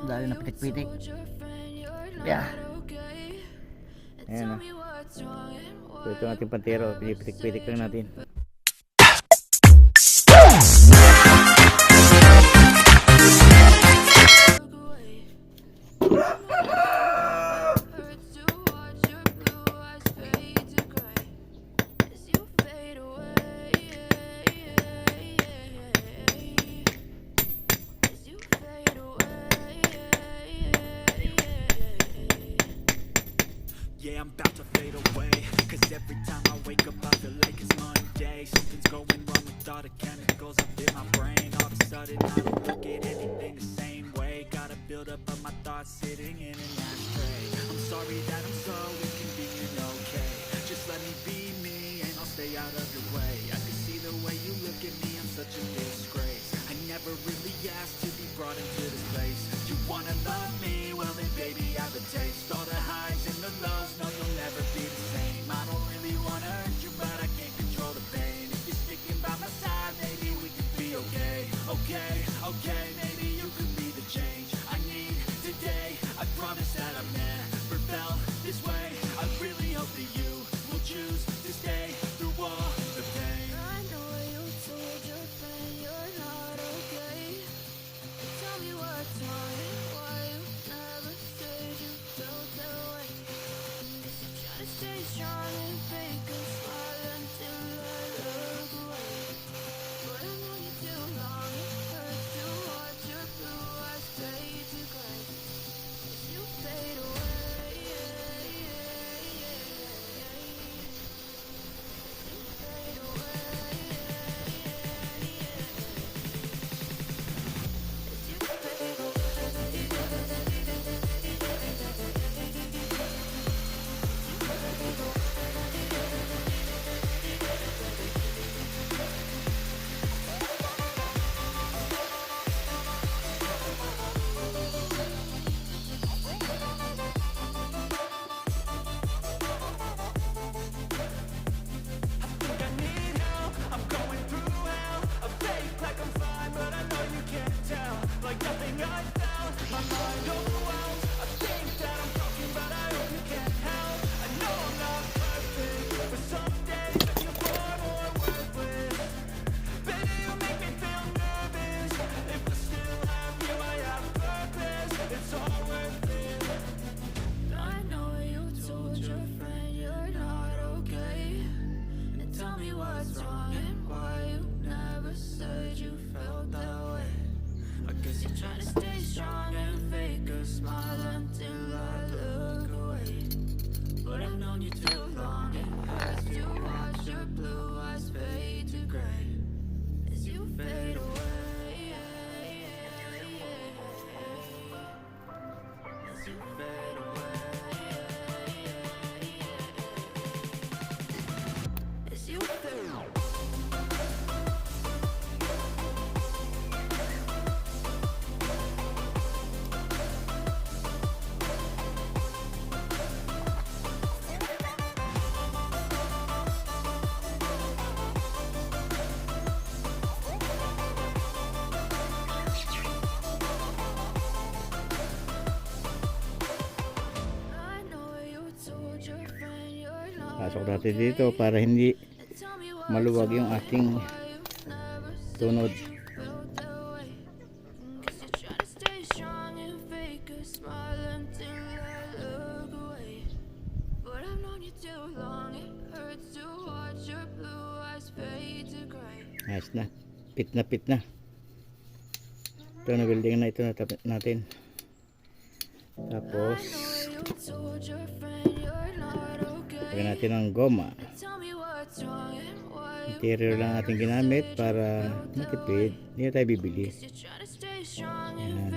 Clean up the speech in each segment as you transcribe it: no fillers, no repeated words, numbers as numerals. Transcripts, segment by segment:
Dali na pitik-pitik. Yeah. Ayan o. So ito ang ating pantero. Pitik-pitik lang natin. Yeah, I'm about to fade away, cause every time I wake up I feel like it's Monday. Something's going wrong with all the chemicals up in my brain. All of a sudden I don't look at anything the same way. Gotta build up of my thoughts sitting in an ashtray. I'm sorry that I'm so inconvenient, okay. Just let me be me and I'll stay out of your way. I can see the way you look at me, I'm such a disgrace. I never really asked to be brought into this place. You wanna love me? Well then baby I have a taste. All the highs and the lows, no you'll never be the same. I don't really wanna hurt you but I can't control the pain. If you're sticking by my side maybe we could be okay. Okay, okay, maybe you could be the change I need today. I promise that I've never felt this way. I really hope that you will choose to stay through all the pain. I know you told your friend you're not okay. Tell me what's wrong and why you never said you felt that way. Guess you try to stay strong and fake a smile until I look away. But I know you too long, it hurts to watch your blue eyes fade to gray as you fade away. Pasok natin dito para hindi maluwag yung ating tunod. Ayos na. Pit na pit na. Ito na building na ito natin. Tapos lagyan natin ng goma. Interior lang ating ginamit para matipid. Hindi na tayo bibili. Ayan.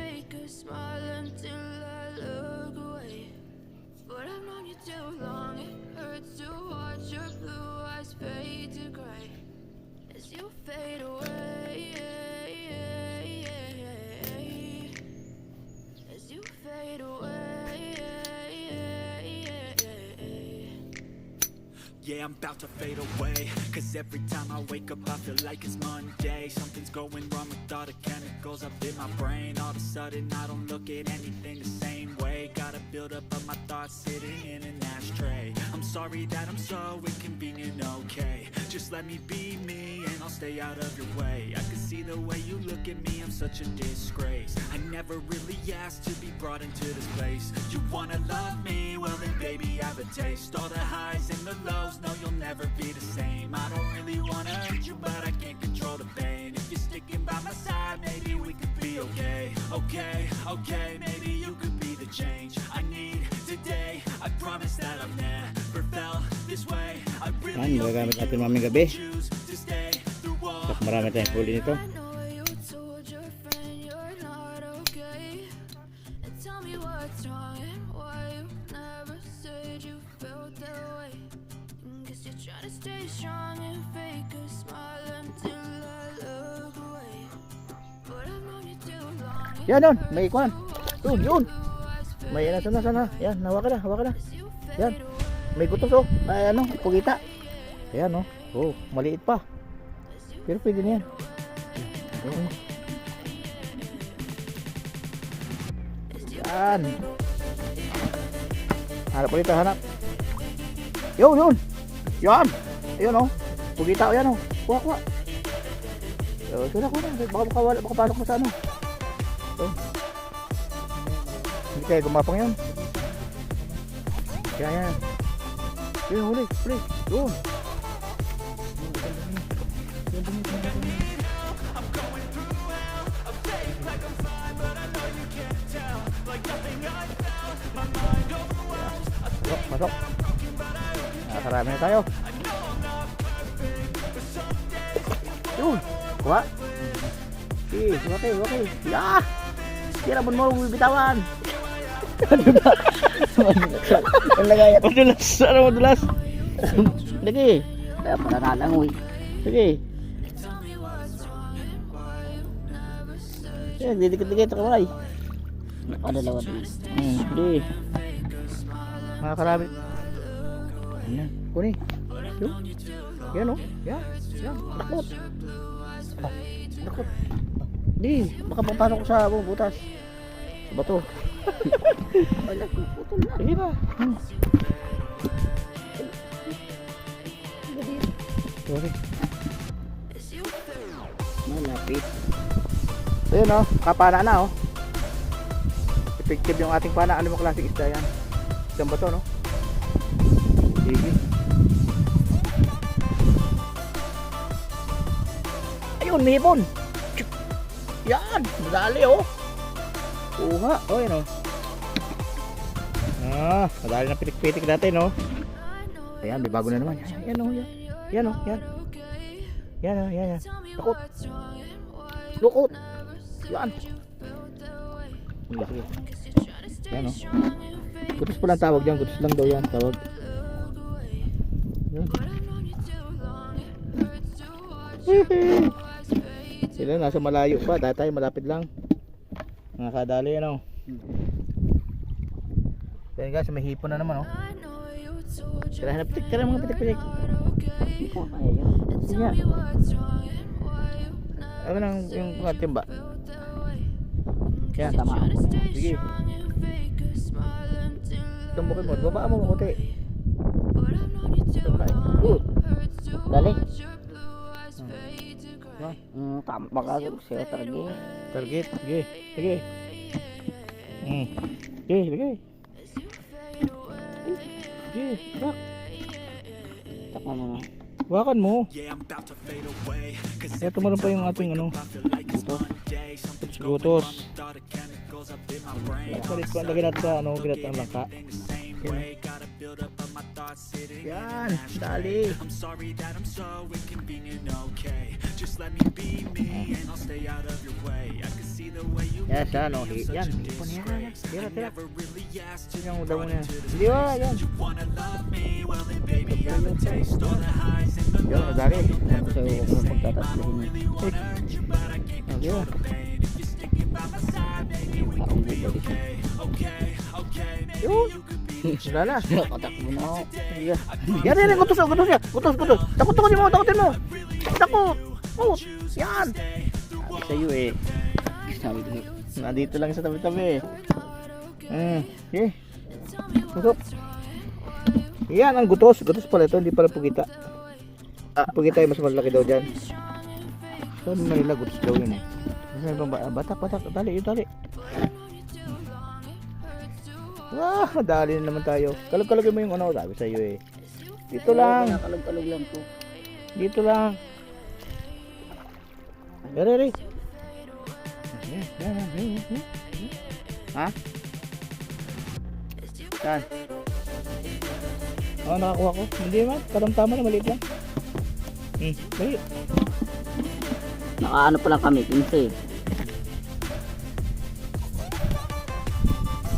Yeah, I'm about to fade away. Cause every time I wake up I feel like it's Monday. Something's going wrong with all the chemicals up in my brain. All of a sudden I don't look at anything the same way. Gotta build up of my thoughts sitting in an ashtray. I'm sorry that I'm so inconvenient, okay. Just let me be me and I'll stay out of your way. I can see the way you look at me, I'm such a disgrace. I never really asked to be brought into this place. You wanna love me? Well then baby I have a taste. All the highs and the lows, no you'll never be the same. I don't really wanna hurt you but I can't control the pain. If you're sticking by my side maybe we could be okay. Okay, maybe you could be the change I need today. I promise that I've never felt this way. I really Yan, magagamit natin maming gabi. choose to stay through all. Tapos marami tayong huli nito. I know you told your friend you're not okay. And tell me what's wrong and why you never said you felt that way. Guess you're trying to stay strong and fake a smile until I look away. But I've known you too long. Yan doon, may ikwan. Yun. May sana. Yan, hawakan na. Yan. May gutos oh. Ay ano, pugita. Ayan oh. Oh, maliit pa. Pero pwede na yan. Oh. Yan. Hanap ulit, hanap. Yun. Yan. Ayan oh. Pugita oh, yan oh. Kuha. Kuha. Baka palok mo sa ano. Oh. Hindi kayo gumapang yan. Yan. Yun, huli. Yun. I'm going through hell, a fake like I'm fine, but I know you can't tell. Like nothing I felt, my mind overwhelms. Masok. Nakarami na tayo. I know I'm not perfect, but some days Yun. Kuha. Okay. Ya. Kira mo bibitawan. Ang lagay. Madulas. Lagi. Kaya pala nalangoy. Sige. Tell me what's wrong and why you never said Yan, didikit-dikit ang kamay. Nakadalawa din. Hindi. Mga karami. Yan. Kuni. Yun. Yan o. Yan. Dakot. Dakot. Hindi. Baka papasok ko sa butas. Sa bato. Wala, putol na. Hindi ba? Sorry. Malapit. So yun o. Kapana na o. Effective yung ating pana. Ano mo klaseng isda yan? Isang bato no? Sige. Ayun, may hipon. Yan, madali oh. Kuha, oh yan oh. Madali na pitik-pitik natin oh. Ayan, may bago na naman. Yan oh, yan. Yan oh, yan. Yan. Takot. Lukot. Yan. Laki. Yan oh. Gutos pa lang tawag dyan. Gutos lang daw yan tawag. Yan. Sila nasa malayo pa, dahil tayo malapit lang. Mga kadali ano. Kaya guys, may hipon na naman oh. Tira na pitik, tira mga pitik. Ikaw kaya yun. Sige nga. Ano nang yung timba? Kaya Tama ako. sige. Tumbukin mo, babaan mo makuti. Dali. Ah. Tampak ako siya target. Target, sige. Sige, lagay. Sige, bak. Taka mo na. Wakan mo. Yeah, I'm about to fade away. Cause Kaya tumalon pa yung ating ano. I feel like it's Monday. Something's going Gutos. wrong with all the chemicals up in my brain. Salit ko, lagyan natin sa ano, ginat ang langka. Everything the same way. Gotta build up of my thoughts sitting in Yan, an ashtray. dali. I'm sorry that I'm so inconvenient, okay. Just let me be me and I'll stay out of your way. I can see the way you Yan, look sa at ano, me, I'm yan. such a Hipon yan. disgrace. Tira. I never really asked to Yung be daw brought niya. into this Hindi ba, place. yan. You wanna love me? Well then baby I have a taste. All the highs and the Yan, lows, dali. you'll never So, be the kung same. I pagtataslihin don't niya. really wanna hurt you, but I can't control the pain. If you're sticking by my side, maybe we Ako could hindi be pwede siya. okay. Okay, maybe Yun. you could be Wala na. Nakatakbo na ako. Yan. Yan, gutos oh, gutos yan. Gutos. Takutin mo. Takot. Oh, yan. Sabi sa'yo eh. Sabi ko, Nandito lang sa tabi-tabi. Okay. Masok. Yan ang gutos. Gutos pala ito, hindi pala pugita. Pugita ay mas malaki daw dyan. So, Manila gutos daw yun eh. Batak. Dali. Dali na naman tayo. Kalog-kalogin mo yung ano, sabi sa'yo eh. Dito lang. Kalog-kalog lang po. Dito lang. Re. Ha? Saan? Nakakuha ko. Hindi man. Karamtama na, maliit lang. Maliit. Nakaano pa lang kami, 15.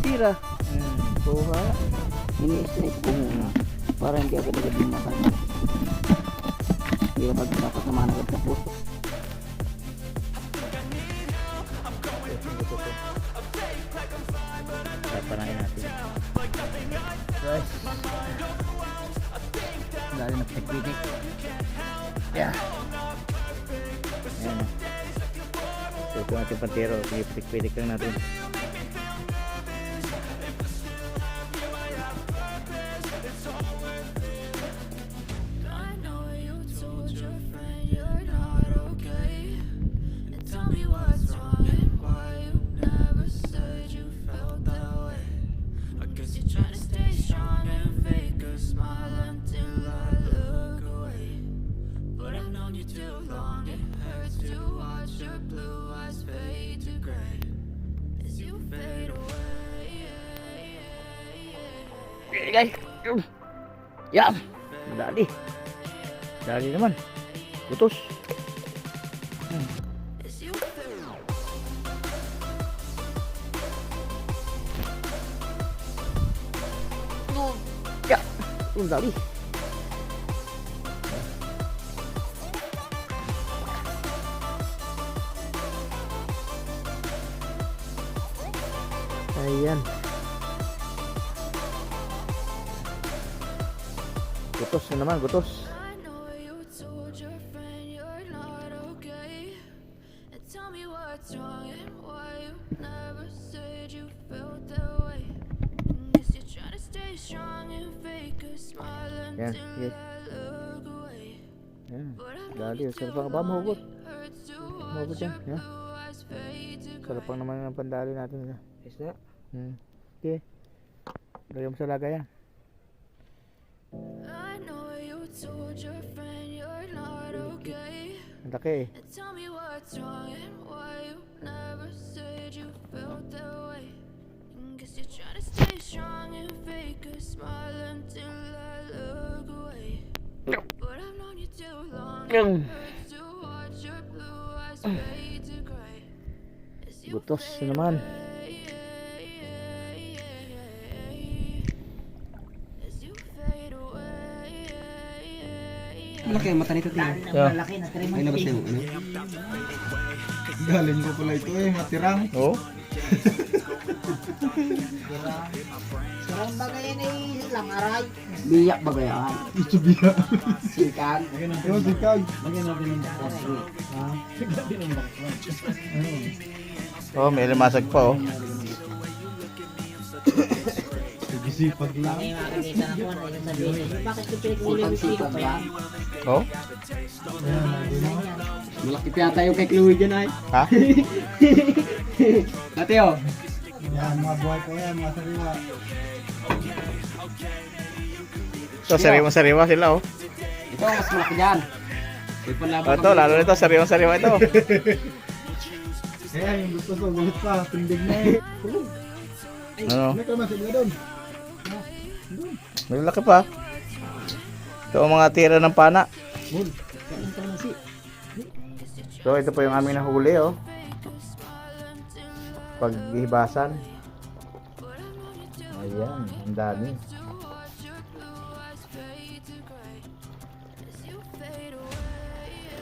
Tira. Kuha. Ini-stress ko muna. Para hindi agad-agad yung makan. Hindi na magkakasama na agad sa puso. Panahin natin. Guys. Dali na Pitik Pitik. Yeah. Ayan. So ito natin pantero. Sige, Pitik Pitik lang natin. I know you told your friend you're not okay. And tell me what's wrong and why you never said you felt that way. I guess you're trying to stay strong and fake a smile until I look away. But I've known you too long, it hurts to watch your blue eyes fade to gray as you fade away. Okay guys. Yan. Dali. Dali naman. Gutos. As you fade Ya. Dali. Ayan. Gutos na naman, gutos. I know you told your friend you're not okay. And tell me what's wrong and why you never said you felt that way. Guess you're trying to stay strong and fake a smile Yan, until yes. I look away. Yan. But I've known Dali, you sarap too ang ba mahugot. long, it hurts to Mahugot watch yan. your Yan. blue eyes fade to Sarap gray. ang naman ng pandali natin. Isda? Okay. Lagyan mo sa lagayan. I know you told your friend you're not okay. Ang laki eh. And tell me what's wrong and why you never said you felt that way. Guess you're trying to stay strong and fake a smile until I look away. But I've known you too long, it hurts to watch your blue eyes fade to gray as you Gutos fade na naman. as you fade away. Malaki ang mata nito, Tio. Malaki na 3 Ay, nabas na yung ano? Galing ko pala ito matirang. Oh. Sarang bagay yan ay lang aray. Biyak ba yan? Ito biya. Sikan. Ewan si Kag. Oh, may limasag pa oh. Nagisipag lang. May makikita na po na yung sabihin. Bakit ko pinag-ulit-ulit pa yan? Oh? Malaki pa yata yung kay Chloe dyan ay. Ha? Ate, oh. Yan, mga buhay ko yan, mga sariwa. So, sariwa sila oh. Ito, mas malaki dyan. May panlaban Ito, lalo nito, sariwa ito. Kaya yung gusto ko, gulit pa, tindig na eh. Ano? Ano ka masig na doon? May laki pa. Ito ang mga tira ng pana. So, ito po yung aming nahuli oh. Paghibasan. Ayan, ang dami.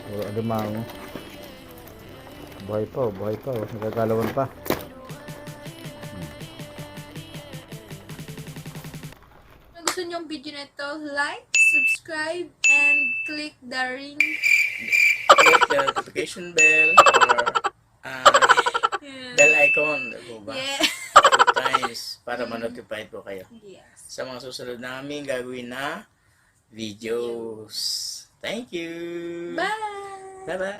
Puro alimango. Buhay pa, oh. Nagagalawan pa. gusto nyong video na ito, like, subscribe, and click the ring. Click the notification bell or bell icon. Diba ba? Yeah. 2 times para ma-notify po kayo Yes. sa mga susunod namin gagawin na videos. Thank you! Bye! Bye-bye!